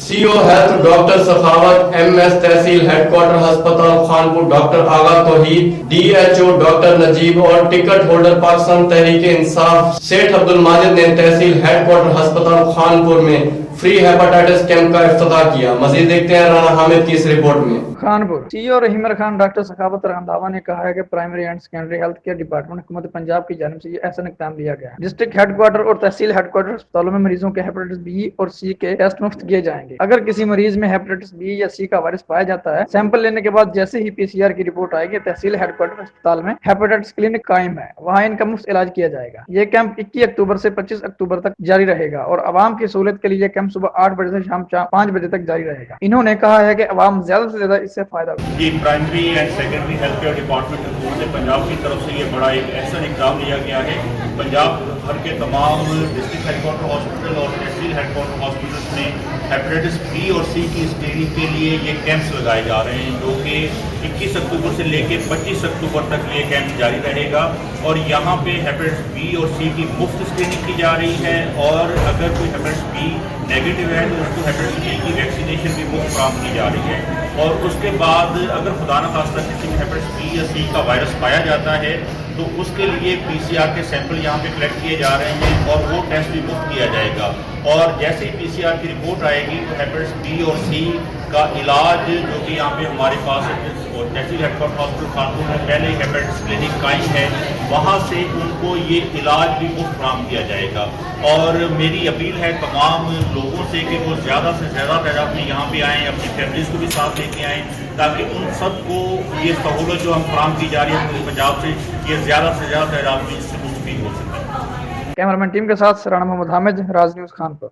CO health doctor सखावत, MS तहसील headquarter अस्पताल Khanpur doctor आगा तौहीद, DHO doctor Najeeb और ticket holder Pakistan Tehreek Insaf सेठ अब्दुल माजिद ने तहसील हेडक्वार्टर अस्पताल खानपुर में फ्री हेपेटाइटिस कैंप का इफ्तिताह किया। मजीद देखते हैं राना हामिद की इस रिपोर्ट में। खानपुर सीईओ रहीमर खान डॉक्टर सखावत रंधावा ने कहा है कि primary and secondary health care department हुकूमत पंजाब की जानिब से ये ऐसा इक़दाम लिया गया है। डिस्ट्रिक्ट हेडक्वार्टर और तहसील हेडक्वार्टर अस्पतालों में मरीजों के हेपेटाइटिस बी और सी के टेस्ट मुफ्त किए जाएंगे। अगर किसी मरीज में हेपेटाइटिस बी या सी का वायरस पाया जाता है, सैंपल लेने के बाद जैसे ही पीसीआर की रिपोर्ट आएगी, तहसील हेडक्वार्टर अस्पताल में हेपेटाइटिस क्लिनिक कायम है, वहाँ इनका मुफ्त इलाज किया जाएगा। ये कैंप 21 अक्टूबर से 25 अक्टूबर तक जारी रहेगा और आवाम की सहूलियत के लिए ये कैंप सुबह 8 बजे से शाम 5 बजे तक जारी रहेगा। इन्होंने कहा है कि आवाम ज्यादा से ज्यादा इससे फायदा जी primary and secondary health care department हुकूमत पंजाब की तरफ से ये बड़ा एक ऐसा इक़दाम लिया गया है। पंजाब भर के तमाम डिस्ट्रिक्ट हेडक्वार्टर हॉस्पिटल और तहसील हेडक्वार्टर हॉस्पिटल्स में हेपेटाइटिस बी और सी की स्क्रीनिंग के लिए ये कैंप्स लगाए जा रहे हैं, जो कि 21 अक्टूबर से लेकर 25 अक्टूबर तक ये कैंप जारी रहेगा। और यहाँ पे हेपेटाइटिस बी और सी की मुफ्त स्क्रीनिंग की जा रही है और अगर कोई हेपेटाइटिस बी नेगेटिव है तो उसको हेपेटाइटिस बी की वैक्सीनेशन भी मुफ्त फराहम की जा रही है। और उसके बाद अगर खुदा न खास्ता किसी में हेपेटाइटिस बी या सी का वायरस पाया जाता है तो उसके लिए पीसीआर के सैंपल यहाँ पे कलेक्ट किए जा रहे हैं और वो टेस्ट भी मुफ्त किया जाएगा। और जैसे ही पीसीआर की रिपोर्ट आएगी तो हेपेटाइटिस बी और सी का इलाज जो कि यहाँ पे हमारे पास तहसील हेडक्वार्टर हॉस्पिटल खानपुर में पहले ही हेपेटाइटिस क्लिनिक कायम है, वहाँ से उनको ये इलाज भी मुफ्त फराहम किया जाएगा। और मेरी अपील है तमाम लोगों से कि वो ज़्यादा से ज़्यादा तादाद में यहाँ पे आएँ, अपनी फैमिलीज़ को भी साथ लेके आएँ, ताकि उन सबको ये सहूलत जो हम फराहम की जा रही है पूरे पंजाब से, ये ज़्यादा से ज़्यादा तादाद में इससे मुस्तफ़ीद हो सके। कैमरामैन टीम के साथ राना मोहम्मद हामिद, राज न्यूज़ खानपुर।